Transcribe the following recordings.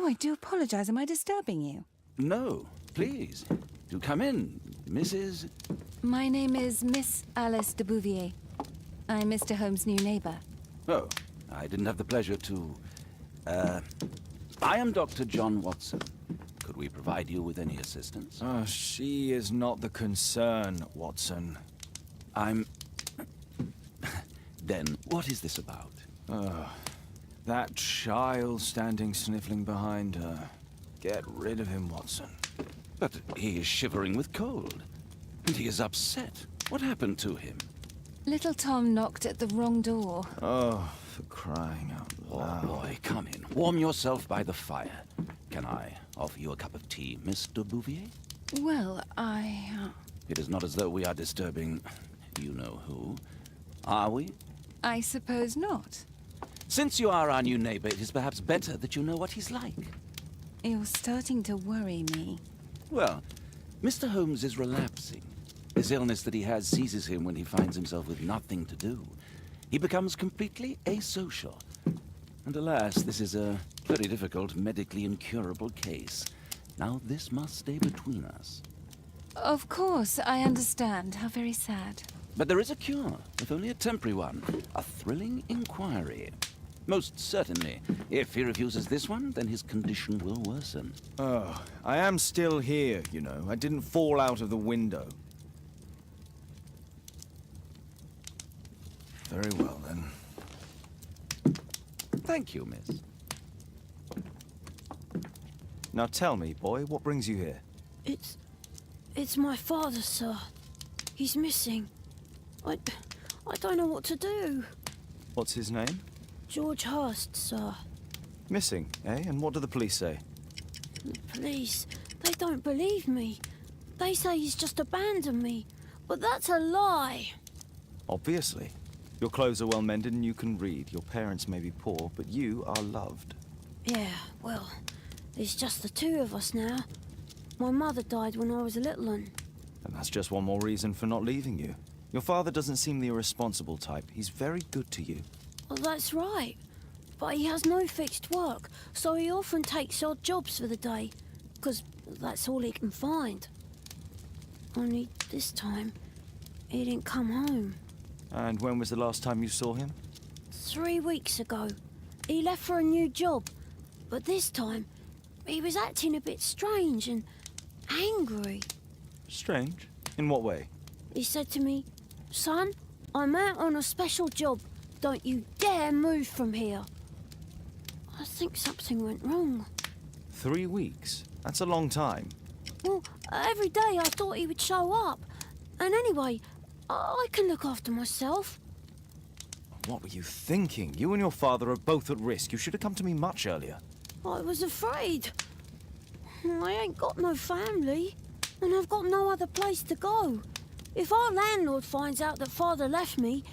Oh, I do apologize. Am I disturbing you? No, please. Do come in, Mrs. My name is Miss Alice de Bouvier. I'm Mr. Holmes' new neighbor. Oh, I didn't have the pleasure to... I am Dr. John Watson. Could we provide you with any assistance? Oh, she is not the concern, Watson. I'm... Then, what is this about? That child standing sniffling behind her. Get rid of him, Watson. But he is shivering with cold. And he is upset. What happened to him? Little Tom knocked at the wrong door. Oh, for crying out loud. Oh, boy, come in. Warm yourself by the fire. Can I offer you a cup of tea, Mr. Bouvier? Well, It is not as though we are disturbing you-know-who, are we? I suppose not. Since you are our new neighbor, it is perhaps better that you know what he's like. You're starting to worry me. Well, Mr. Holmes is relapsing. This illness that he has seizes him when he finds himself with nothing to do. He becomes completely asocial. And alas, this is a very difficult, medically incurable case. Now this must stay between us. Of course, I understand. How very sad. But there is a cure, if only a temporary one. A thrilling inquiry. Most certainly. If he refuses this one, then his condition will worsen. Oh, I am still here, you know. I didn't fall out of the window. Very well, then. Thank you, miss. Now tell me, boy, what brings you here? It's my father, sir. He's missing. I don't know what to do. What's his name? George Hurst, sir. Missing, eh? And what do the police say? The police, they don't believe me. They say he's just abandoned me. But that's a lie. Obviously. Your clothes are well mended and you can read. Your parents may be poor, but you are loved. Yeah, well, it's just the two of us now. My mother died when I was a little one. And that's just one more reason for not leaving you. Your father doesn't seem the irresponsible type. He's very good to you. Well, that's right. But he has no fixed work, so he often takes odd jobs for the day, because that's all he can find. Only this time, he didn't come home. And when was the last time you saw him? 3 weeks ago. He left for a new job, but this time, he was acting a bit strange and angry. Strange? In what way? He said to me, "Son, I'm out on a special job. Don't you dare move from here." I think something went wrong. 3 weeks? That's a long time. Well, every day I thought he would show up. And anyway, I can look after myself. What were you thinking? You and your father are both at risk. You should have come to me much earlier. I was afraid. I ain't got no family, and I've got no other place to go. If our landlord finds out that Father left me,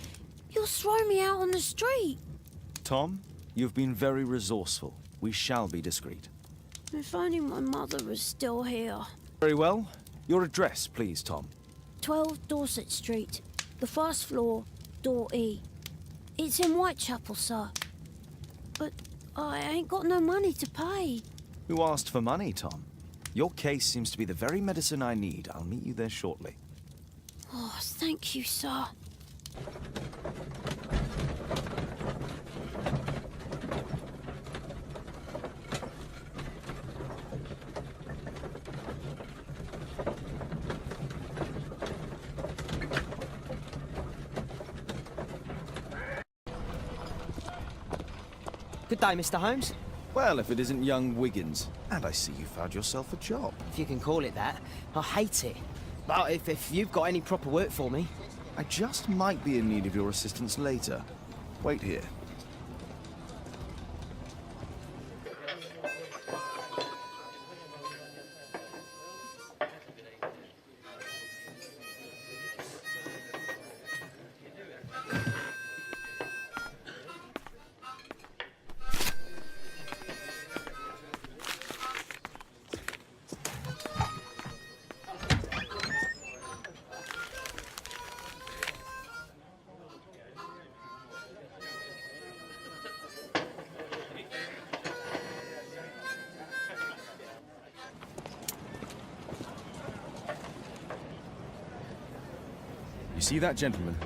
he'll throw me out on the street. Tom, you've been very resourceful. We shall be discreet. If only my mother was still here. Very well. Your address, please, Tom. 12 Dorset Street, the first floor, door E. It's in Whitechapel, sir. But I ain't got no money to pay. Who asked for money, Tom? Your case seems to be the very medicine I need. I'll meet you there shortly. Oh, thank you, sir. Good day, Mr. Holmes. Well, if it isn't young Wiggins. And I see you found yourself a job. If you can call it that. I hate it. But if you've got any proper work for me... I just might be in need of your assistance later. Wait here. You see that gentleman?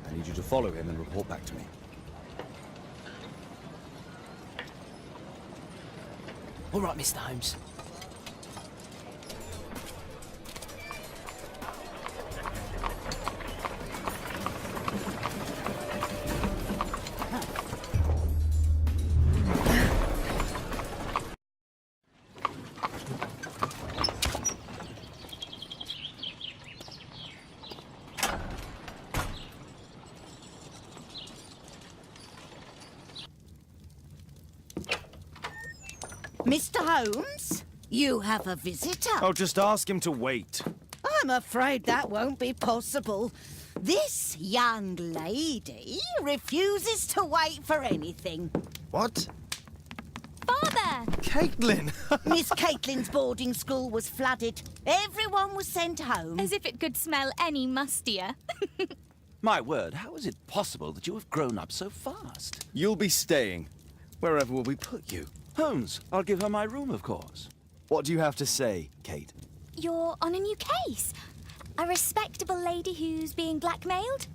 I need you to follow him and report back to me. All right, Mr. Holmes. Mr. Holmes, you have a visitor. Oh, just ask him to wait. I'm afraid that won't be possible. This young lady refuses to wait for anything. What? Father! Caitlin! Miss Caitlin's boarding school was flooded. Everyone was sent home. As if it could smell any mustier. My word, how is it possible that you have grown up so fast? You'll be staying. Wherever will we put you? Holmes, I'll give her my room, of course. What do you have to say, Kate? You're on a new case? A respectable lady who's being blackmailed?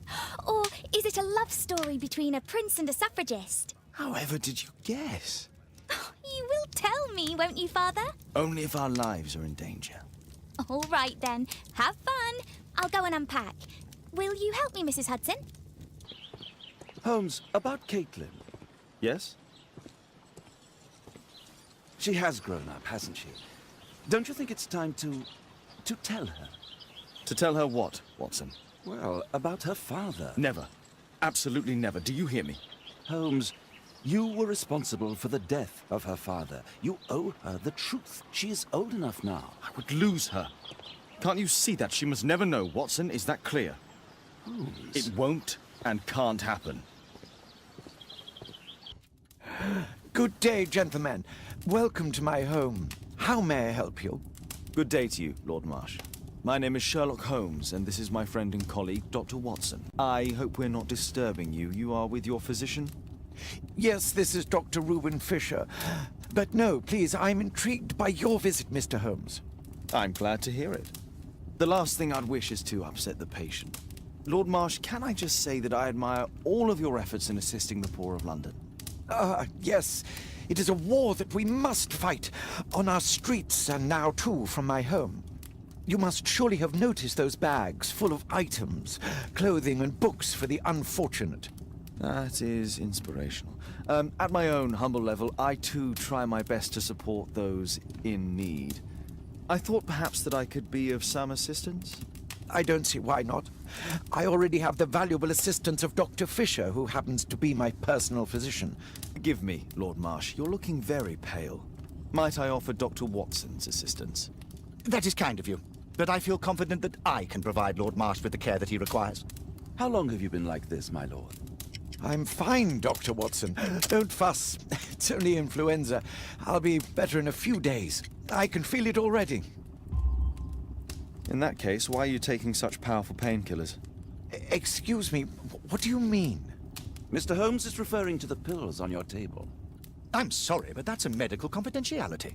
Or is it a love story between a prince and a suffragist? However did you guess? You will tell me, won't you, Father? Only if our lives are in danger. All right, then. Have fun. I'll go and unpack. Will you help me, Mrs. Hudson? Holmes, about Caitlin. Yes? She has grown up, hasn't she? Don't you think it's time to tell her? To tell her what, Watson? Well, about her father. Never. Absolutely never. Do you hear me? Holmes, you were responsible for the death of her father. You owe her the truth. She is old enough now. I would lose her. Can't you see that? She must never know, Watson. Is that clear? Holmes. It won't and can't happen. Good day, gentlemen. Welcome to my home. How may I help you? Good day to you, Lord Marsh. My name is Sherlock Holmes, and this is my friend and colleague, Dr. Watson. I hope we're not disturbing you. You are with your physician? Yes, this is Dr. Reuben Fisher. But no, please, I'm intrigued by your visit, Mr. Holmes. I'm glad to hear it. The last thing I'd wish is to upset the patient. Lord Marsh, can I just say that I admire all of your efforts in assisting the poor of London? Yes. It is a war that we must fight, on our streets and now, too, from my home. You must surely have noticed those bags full of items, clothing and books for the unfortunate. That is inspirational. At my own humble level, I too try my best to support those in need. I thought perhaps that I could be of some assistance. I don't see why not. I already have the valuable assistance of Dr. Fisher, who happens to be my personal physician. Forgive me, Lord Marsh, you're looking very pale. Might I offer Dr. Watson's assistance? That is kind of you, but I feel confident that I can provide Lord Marsh with the care that he requires. How long have you been like this, my lord? I'm fine, Dr. Watson. Don't fuss. It's only influenza. I'll be better in a few days. I can feel it already. In that case, why are you taking such powerful painkillers? Excuse me, what do you mean? Mr. Holmes is referring to the pills on your table. I'm sorry, but that's a medical confidentiality.